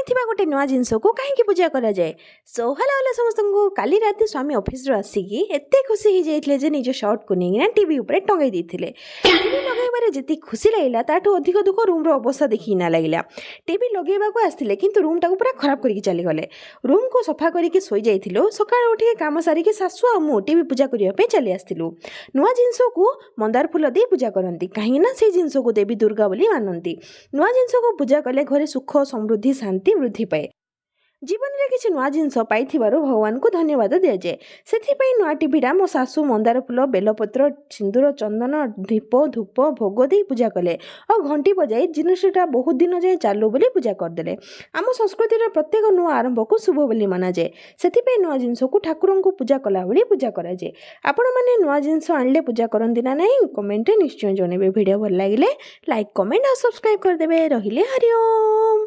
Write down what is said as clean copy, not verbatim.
आनी गोटे नुआ जिनस को कहीं पूजा करा जाए। सो हेलो हेलो समस्त को काली राति स्वामी ऑफिस आसिकी एत खुशी हो जाते जे निज शर्ट को नहीं टीवी उपर टंगाई देते। टीवी लगेबार जी खुशी लगे ताठू अधिक दुख रूम अवस्था देखी ना लगे। टीवी लगेगा आसते कि रूम टाक पूरा खराब करके चलीगले। रूम को सफा करके शोई जाइलु सका उठे कम सारिकी सासु आ मु टीवी पूजा करने चली आसलु। नुआ जिनस को मंदार फूल दे पूजा करती कहीं से जिनस को देवी दुर्गा बोली मानती। नुआ जिनस को पूजा कले घरे सुख समृद्धि शांति वृद्धि पाए। जीवन में किसी नुआ जिनस पाई भगवान को धन्यवाद दि जाए। से नुआ टीवीटा मो सासु मंदार फूल बेलपत्र सिंदूर चंदन दीप धूप भोग दे पूजा कले और घंटी बजाई जिनसटा बहुत दिन जाए चालू बोली पूजा करदे। आम संस्कृतिर प्रत्येक नुआ आरंभ को शुभ बोली माना जाए। से नुआ जिनस को ठाकुर को पूजा कला भली पूजा करा जाए। आपण मैंने नुआ जिनस आनले पूजा करती ना नहीं कमेंट निश्चय जनइबे। वीडियो भल लगे लाइक कमेंट और सब्सक्राइब करदे। रहिले हरिओम।